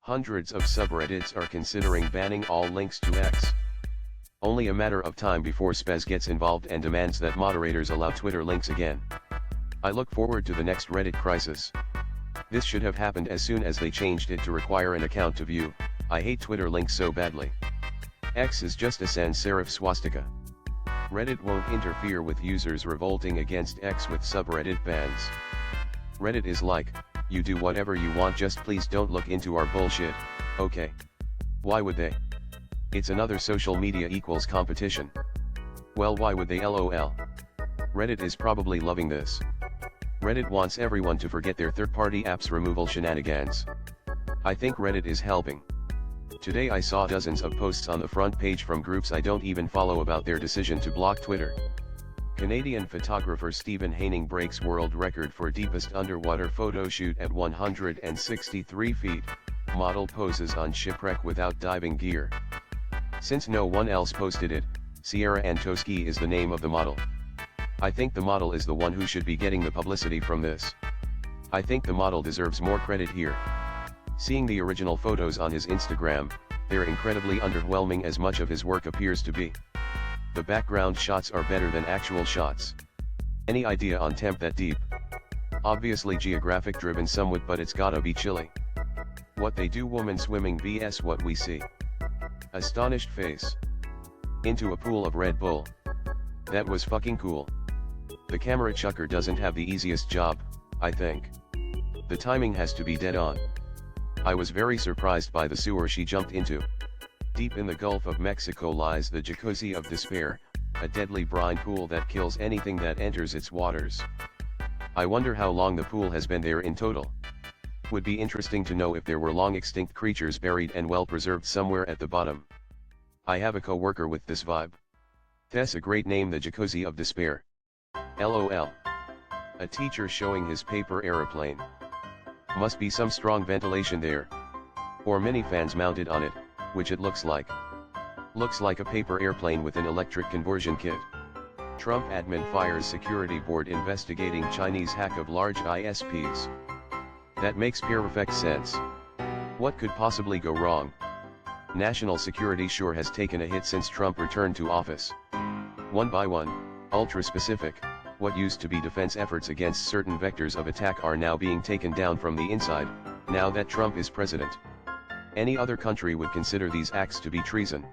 Hundreds of subreddits are considering banning all links to X. Only a matter of time before Spez gets involved and demands that moderators allow Twitter links again. I look forward to the next Reddit crisis. This should have happened as soon as they changed it to require an account to view. I hate Twitter links so badly. X is just a sans serif swastika. Reddit won't interfere with users revolting against X with subreddit bans. Reddit is like, you do whatever you want, just please don't look into our bullshit. Okay. Why would they? It's another social media equals competition. Well, why would they? LOL. Reddit is probably loving this. Reddit wants everyone to forget their third-party apps removal shenanigans. I think Reddit is helping. Today I saw dozens of posts on the front page from groups I don't even follow about their decision to block Twitter. Canadian photographer Stephen Haining breaks world record for deepest underwater photo shoot at 163 feet. Model poses on shipwreck without diving gear. Since no one else posted it, Sierra Antosky is the name of the model. I think the model is the one who should be getting the publicity from this. I think the model deserves more credit here. Seeing the original photos on his Instagram, they're incredibly underwhelming, as much of his work appears to be. The background shots are better than actual shots. Any idea on temp that deep? Obviously geographic driven somewhat, but it's gotta be chilly. What they do, woman swimming vs what we see. Astonished face. Into a pool of Red Bull. That was fucking cool. The camera chucker doesn't have the easiest job, I think. The timing has to be dead on. I was very surprised by the sewer she jumped into. Deep in the Gulf of Mexico lies the Jacuzzi of Despair, a deadly brine pool that kills anything that enters its waters. I wonder how long the pool has been there in total. Would be interesting to know if there were long extinct creatures buried and well preserved somewhere at the bottom. I have a co-worker with this vibe. That's a great name, the Jacuzzi of Despair. LOL. A teacher showing his paper aeroplane. Must be some strong ventilation there. Or mini fans mounted on it, which it looks like. Looks like a paper airplane with an electric conversion kit. Trump admin fires security board investigating Chinese hack of large ISPs. That makes perfect sense. What could possibly go wrong? National security sure has taken a hit since Trump returned to office. One by one, ultra-specific, what used to be defense efforts against certain vectors of attack are now being taken down from the inside, now that Trump is president. Any other country would consider these acts to be treason.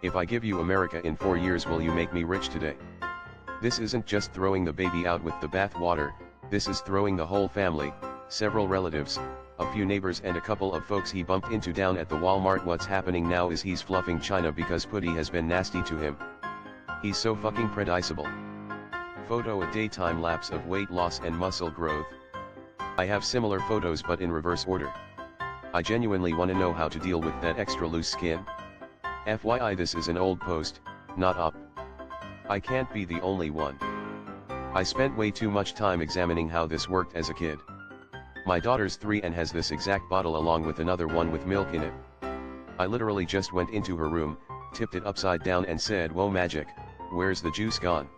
If I give you America in 4 years, will you make me rich today? This isn't just throwing the baby out with the bathwater, this is throwing the whole family, several relatives, a few neighbors and a couple of folks he bumped into down at the Walmart. What's happening now is he's fluffing China because Putty has been nasty to him. He's so fucking predictable. Photo: a daytime lapse of weight loss and muscle growth. I have similar photos but in reverse order. I genuinely want to know how to deal with that extra loose skin. FYI, this is an old post, not up. I can't be the only one. I spent way too much time examining how this worked as a kid. My daughter's 3 and has this exact bottle along with another one with milk in it. I literally just went into her room, tipped it upside down and said, "Whoa, magic, where's the juice gone?"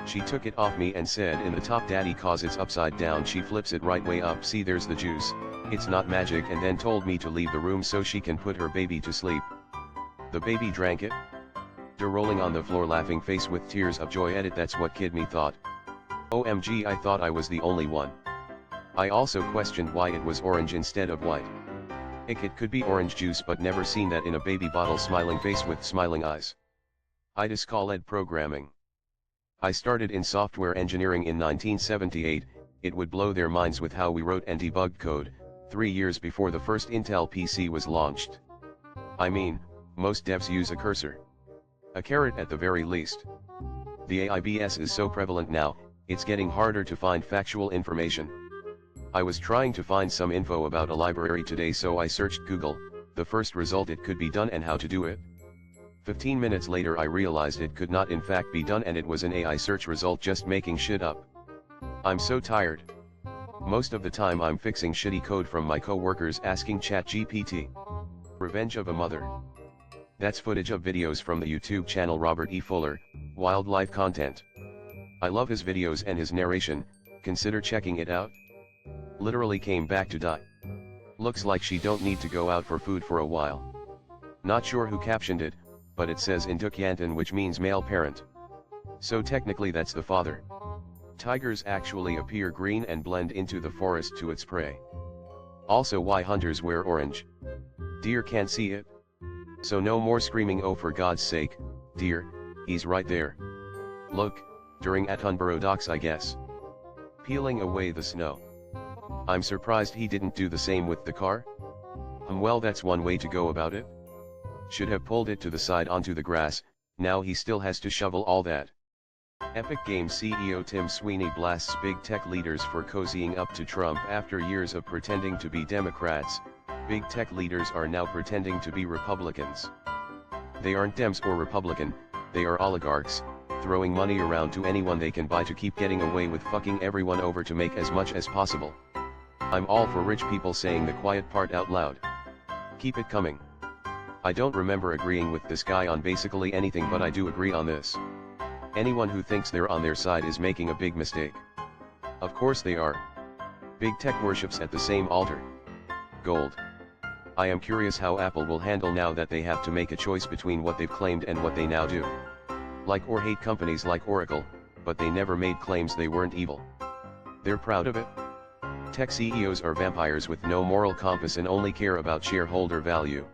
She took it off me and said, "In the top, daddy, cause it's upside down." She flips it right way up, "See, there's the juice, it's not magic," and then told me to leave the room so she can put her baby to sleep. The baby drank it. Rolling on the floor, laughing face with tears of joy. Edit, that's what kid me thought. OMG, I thought I was the only one. I also questioned why it was orange instead of white. It could be orange juice, but never seen that in a baby bottle. Smiling face with smiling eyes. I just call it programming. I started in software engineering in 1978, it would blow their minds with how we wrote and debugged code, 3 years before the first Intel PC was launched. I mean, most devs use a cursor. A caret at the very least. The AIBS is so prevalent now, it's getting harder to find factual information. I was trying to find some info about a library today, so I searched Google, the first result, it could be done and how to do it. 15 minutes later I realized it could not in fact be done, and it was an AI search result just making shit up. I'm so tired. Most of the time I'm fixing shitty code from my co-workers asking ChatGPT. Revenge of a Mother. That's footage of videos from the YouTube channel Robert E. Fuller, wildlife content. I love his videos and his narration, consider checking it out. Literally came back to die. Looks like she don't need to go out for food for a while. Not sure who captioned it, but it says Induk Yantan, which means male parent. So technically that's the father. Tigers actually appear green and blend into the forest to its prey. Also why hunters wear orange. Deer can't see it. So no more screaming, oh for God's sake, deer, he's right there. Look, during Attenborough docks I guess. Peeling away the snow. I'm surprised he didn't do the same with the car. Well, that's one way to go about it. Should have pulled it to the side onto the grass, now he still has to shovel all that. Epic Games CEO Tim Sweeney blasts big tech leaders for cozying up to Trump after years of pretending to be Democrats. Big tech leaders are now pretending to be Republicans. They aren't Dems or Republican, they are oligarchs, throwing money around to anyone they can buy to keep getting away with fucking everyone over to make as much as possible. I'm all for rich people saying the quiet part out loud. Keep it coming. I don't remember agreeing with this guy on basically anything, but I do agree on this. Anyone who thinks they're on their side is making a big mistake. Of course they are. Big tech worships at the same altar. Gold. I am curious how Apple will handle now that they have to make a choice between what they've claimed and what they now do. Like or hate companies like Oracle, but they never made claims they weren't evil. They're proud of it. Tech CEOs are vampires with no moral compass and only care about shareholder value.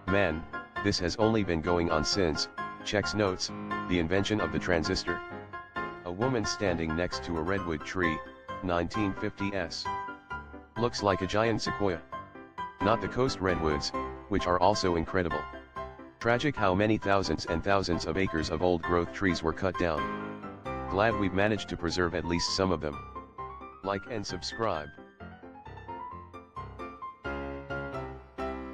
Man, this has only been going on since, checks notes, the invention of the transistor. A woman standing next to a redwood tree, 1950s. Looks like a giant sequoia. Not the coast redwoods, which are also incredible. Tragic how many thousands and thousands of acres of old-growth trees were cut down. Glad we've managed to preserve at least some of them. Like and subscribe.